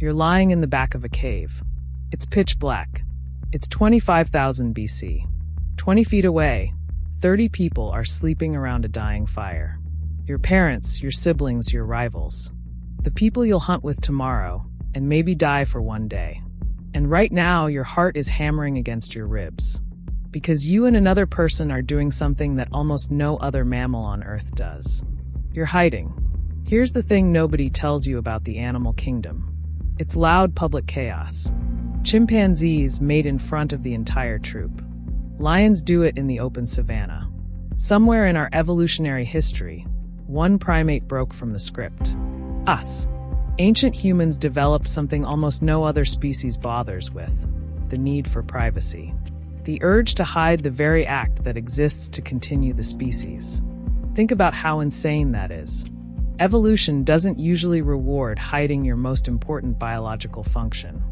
You're lying in the back of a cave. It's pitch black. It's 25,000 BC. 20 feet away, 30 people are sleeping around a dying fire. Your parents, your siblings, your rivals. The people you'll hunt with tomorrow, and maybe die for one day. And right now, your heart is hammering against your ribs. Because you and another person are doing something that almost no other mammal on Earth does. You're hiding. Here's the thing nobody tells you about the animal kingdom. It's loud public chaos. Chimpanzees mate in front of the entire troop. Lions do it in the open savanna. Somewhere in our evolutionary history, one primate broke from the script. Us. Ancient humans developed something almost no other species bothers with: the need for privacy. The urge to hide the very act that exists to continue the species. Think about how insane that is. Evolution doesn't usually reward hiding your most important biological function.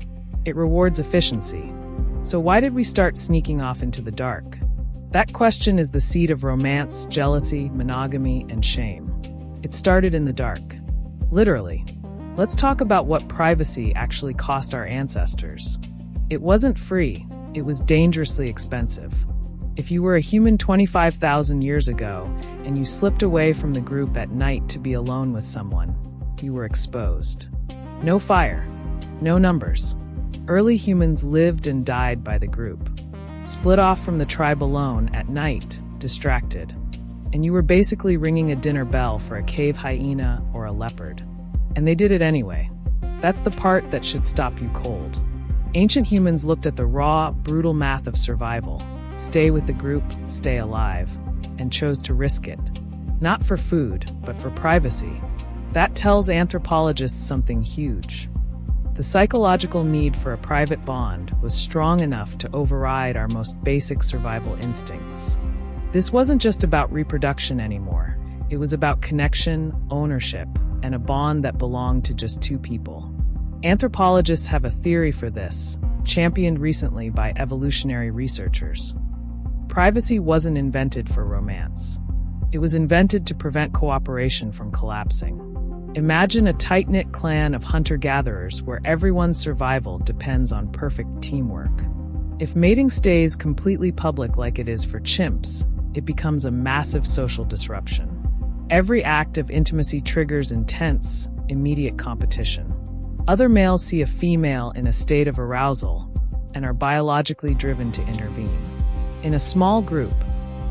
It rewards efficiency. So why did we start sneaking off into the dark? That question is the seed of romance, jealousy, monogamy, and shame. It started in the dark. Literally. Let's talk about what privacy actually cost our ancestors. It wasn't free. It was dangerously expensive. If you were a human 25,000 years ago and you slipped away from the group at night to be alone with someone, you were exposed. No fire, no numbers. Early humans lived and died by the group. Split off from the tribe alone at night, distracted. And you were basically ringing a dinner bell for a cave hyena or a leopard. And they did it anyway. That's the part that should stop you cold. Ancient humans looked at the raw, brutal math of survival. Stay with the group, stay alive, and chose to risk it. Not for food, but for privacy. That tells anthropologists something huge. The psychological need for a private bond was strong enough to override our most basic survival instincts. This wasn't just about reproduction anymore. It was about connection, ownership, and a bond that belonged to just two people. Anthropologists have a theory for this, championed recently by evolutionary researchers. Privacy wasn't invented for romance. It was invented to prevent cooperation from collapsing. Imagine a tight-knit clan of hunter-gatherers where everyone's survival depends on perfect teamwork. If mating stays completely public like it is for chimps, it becomes a massive social disruption. Every act of intimacy triggers intense, immediate competition. Other males see a female in a state of arousal and are biologically driven to intervene. In a small group,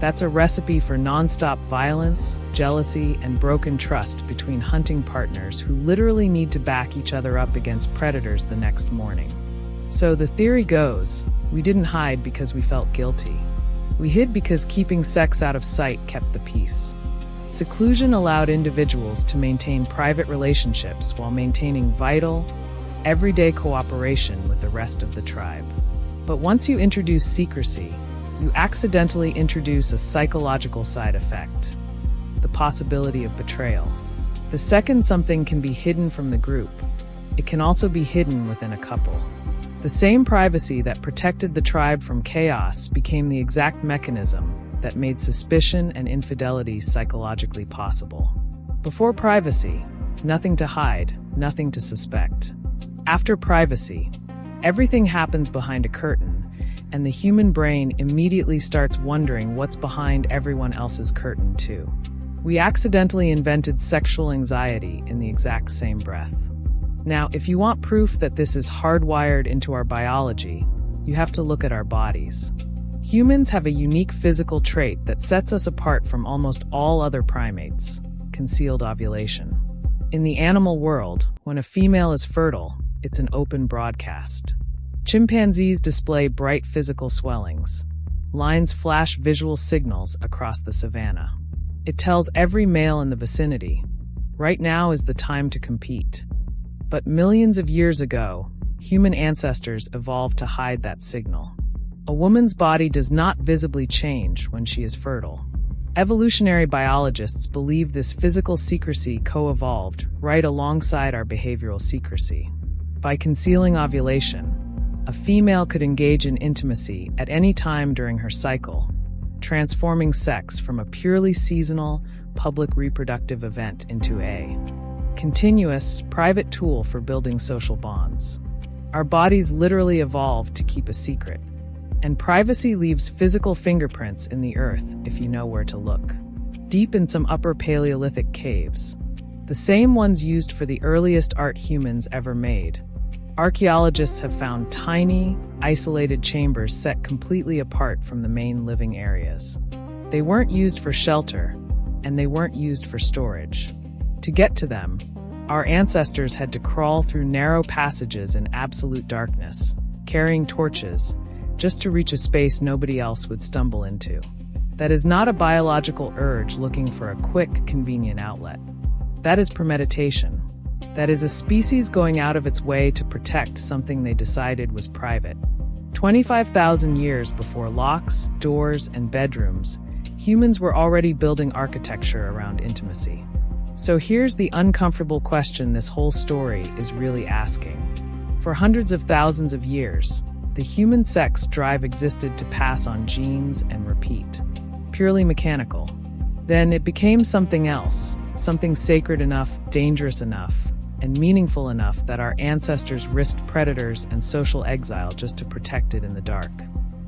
that's a recipe for nonstop violence, jealousy, and broken trust between hunting partners who literally need to back each other up against predators the next morning. So the theory goes, we didn't hide because we felt guilty. We hid because keeping sex out of sight kept the peace. Seclusion allowed individuals to maintain private relationships while maintaining vital, everyday cooperation with the rest of the tribe. But once you introduce secrecy, you accidentally introduce a psychological side effect: the possibility of betrayal. The second something can be hidden from the group, it can also be hidden within a couple. The same privacy that protected the tribe from chaos became the exact mechanism that made suspicion and infidelity psychologically possible. Before privacy, nothing to hide, nothing to suspect. After privacy, everything happens behind a curtain, and the human brain immediately starts wondering what's behind everyone else's curtain too. We accidentally invented sexual anxiety in the exact same breath. Now, if you want proof that this is hardwired into our biology, you have to look at our bodies. Humans have a unique physical trait that sets us apart from almost all other primates: concealed ovulation. In the animal world, when a female is fertile, it's an open broadcast. Chimpanzees display bright physical swellings. Lions flash visual signals across the savanna. It tells every male in the vicinity, right now is the time to compete. But millions of years ago, human ancestors evolved to hide that signal. A woman's body does not visibly change when she is fertile. Evolutionary biologists believe this physical secrecy co-evolved right alongside our behavioral secrecy. By concealing ovulation, a female could engage in intimacy at any time during her cycle, transforming sex from a purely seasonal, public reproductive event into a continuous, private tool for building social bonds. Our bodies literally evolved to keep a secret. And privacy leaves physical fingerprints in the earth if you know where to look. Deep in some upper Paleolithic caves. The same ones used for the earliest art humans ever made. Archaeologists have found tiny, isolated chambers set completely apart from the main living areas. They weren't used for shelter, and they weren't used for storage. To get to them, our ancestors had to crawl through narrow passages in absolute darkness, carrying torches, just to reach a space nobody else would stumble into. That is not a biological urge looking for a quick, convenient outlet. That is premeditation. That is a species going out of its way to protect something they decided was private. 25,000 years before locks, doors, and bedrooms, humans were already building architecture around intimacy. So here's the uncomfortable question this whole story is really asking. For hundreds of thousands of years, the human sex drive existed to pass on genes and repeat. Purely mechanical. Then it became something else, something sacred enough, dangerous enough, and meaningful enough that our ancestors risked predators and social exile just to protect it in the dark.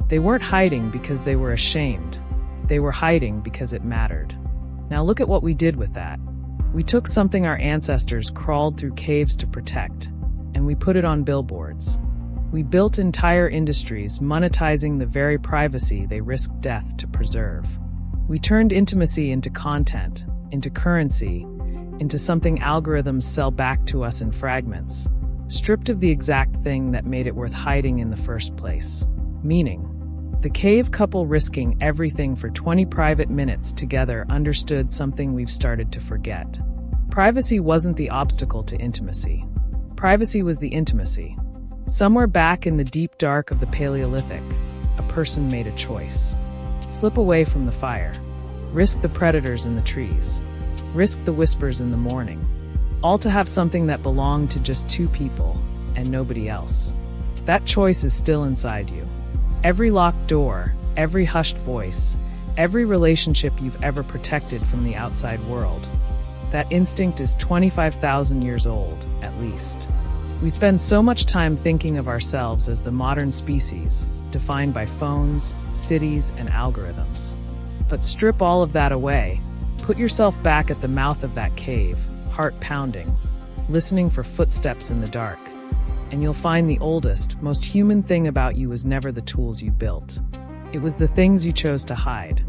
They weren't hiding because they were ashamed. They were hiding because it mattered. Now look at what we did with that. We took something our ancestors crawled through caves to protect, and we put it on billboards. We built entire industries monetizing the very privacy they risked death to preserve. We turned intimacy into content, into currency, into something algorithms sell back to us in fragments, stripped of the exact thing that made it worth hiding in the first place. Meaning, the cave couple risking everything for 20 private minutes together understood something we've started to forget. Privacy wasn't the obstacle to intimacy. Privacy was the intimacy. Somewhere back in the deep dark of the Paleolithic, a person made a choice. Slip away from the fire. Risk the predators in the trees. Risk the whispers in the morning. All to have something that belonged to just two people and nobody else. That choice is still inside you. Every locked door, every hushed voice, every relationship you've ever protected from the outside world. That instinct is 25,000 years old, at least. We spend so much time thinking of ourselves as the modern species, defined by phones, cities, and algorithms. But strip all of that away. Put yourself back at the mouth of that cave, heart pounding, listening for footsteps in the dark. And you'll find the oldest, most human thing about you was never the tools you built. It was the things you chose to hide.